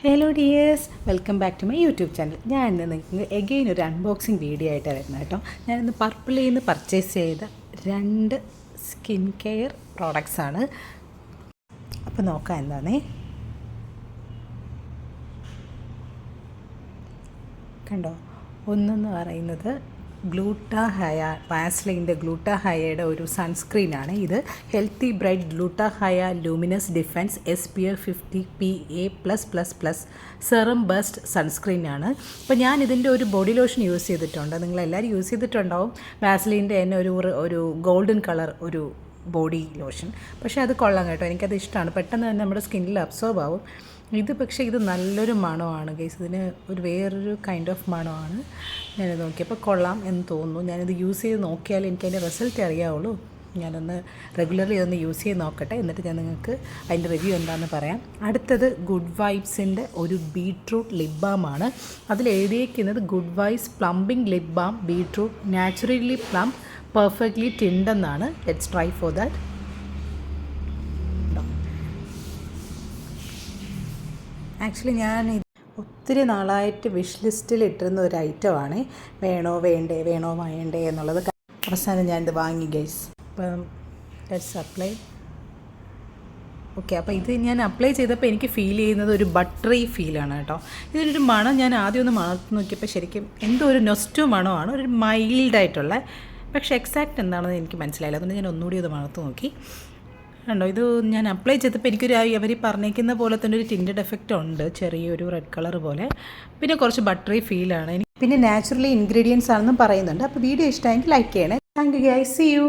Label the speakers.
Speaker 1: Hello dears, welcome back to my YouTube channel. ഞാൻ ഇന്ന് നിങ്ങൾക്ക് എഗെയിൻ ഒരു അൺബോക്സിങ് വീഡിയോ ആയിട്ടാണ് വരുന്നത് കേട്ടോ. ഞാനിന്ന് പർപ്പിളിൽ നിന്ന് പർച്ചേസ് ചെയ്ത 2 സ്കിൻ കെയർ പ്രോഡക്റ്റ്സാണ്. അപ്പോൾ നോക്കാം എന്താണേ. കണ്ടോ, ഒന്നെന്ന് പറയുന്നത് ഗ്ലൂട്ടാഹയ, വാസ്ലിൻ്റെ ഗ്ലൂട്ടാഹയയുടെ ഒരു സൺസ്ക്രീനാണ് ഇത്. Healthy bright GlutaHya luminous defence SPF 50 PA+++ serum burst സൺസ്ക്രീനാണ്. അപ്പോൾ ഞാൻ ഇതിൻ്റെ ഒരു ബോഡി ലോഷൻ യൂസ് ചെയ്തിട്ടുണ്ട്. നിങ്ങളെല്ലാവരും യൂസ് ചെയ്തിട്ടുണ്ടാവും. വാസ്ലിൻ്റെ തന്നെ ഒരു ഗോൾഡൻ കളർ ഒരു ബോഡി ലോഷൻ. പക്ഷേ അത് കൊള്ളാം കേട്ടോ, എനിക്കത് ഇഷ്ടമാണ്. പെട്ടെന്ന് തന്നെ നമ്മുടെ സ്കിന്നിൽ അബ്സോർബ് ആവും. ഇത് നല്ലൊരു മണമാണ് ഗൈസ്. ഇതിന് വേറൊരു കൈൻഡ് ഓഫ് മണമാണ്. ഞാനിത് നോക്കിയപ്പോൾ കൊള്ളാം എന്ന് തോന്നുന്നു. ഞാനിത് യൂസ് ചെയ്ത് നോക്കിയാൽ എനിക്ക് അതിൻ്റെ റിസൾട്ട് അറിയാവുള്ളൂ. ഞാനൊന്ന് റെഗുലർലി ഒന്ന് യൂസ് ചെയ്ത് നോക്കട്ടെ, എന്നിട്ട് ഞാൻ നിങ്ങൾക്ക് അതിൻ്റെ റിവ്യൂ എന്താണെന്ന് പറയാം. അടുത്തത് ഗുഡ് വൈബ്സിൻ്റെ ഒരു ബീട്രൂട്ട് ലിപ് ബാമാണ്. അതിൽ എഴുതിയിരിക്കുന്നത് Good Vibes plumping lip balm beetroot naturally plum perfectly tinted എന്നാണ്. Let's try for that. Actually ഞാൻ ഒത്തിരി നാളായിട്ട് വിഷ് ലിസ്റ്റിൽ ഇട്ടിരുന്ന ഒരു ഐറ്റമാണ്. വേണോ വേണ്ടേ എന്നുള്ളത്. അവസാനം ഞാനിത് വാങ്ങി ഗൈസ്. അപ്പം ലെറ്റ്സ് അപ്ലൈ. ഓക്കെ, അപ്പോൾ ഇത് ഞാൻ അപ്ലൈ ചെയ്തപ്പോൾ എനിക്ക് ഫീൽ ചെയ്യുന്നത് ഒരു ബട്ടറി ഫീലാണ് കേട്ടോ. ഇതിനൊരു മണം ഞാൻ ആദ്യം ഒന്ന് മണത്ത് നോക്കിയപ്പോൾ ശരിക്കും എന്തോ ഒരു നൊസ്റ്റു മണമാണ്, ഒരു മൈൽഡായിട്ടുള്ള. പക്ഷേ എക്സാക്റ്റ് എന്താണെന്ന് എനിക്ക് മനസ്സിലായില്ല. അതുകൊണ്ട് ഞാൻ ഒന്നുകൂടി അത് മണത്ത് നോക്കി. കണ്ടോ, ഇത് ഞാൻ അപ്ലൈ ചെയ്തപ്പോൾ എനിക്കൊരു അവർ പറഞ്ഞേക്കുന്ന പോലെ തന്നെ ഒരു ടിൻറ്റഡ് എഫക്റ്റ് ഉണ്ട്, ചെറിയൊരു റെഡ് കളർ പോലെ. പിന്നെ കുറച്ച് ബട്ടറി ഫീലാണ്. പിന്നെ നാച്ചുറലി ഇൻഗ്രീഡിയൻസ് ആണെന്നും പറയുന്നുണ്ട്. അപ്പോൾ വീഡിയോ ഇഷ്ടമായെങ്കിൽ ലൈക്ക് ചെയ്യണേ. Thank you guys, see U.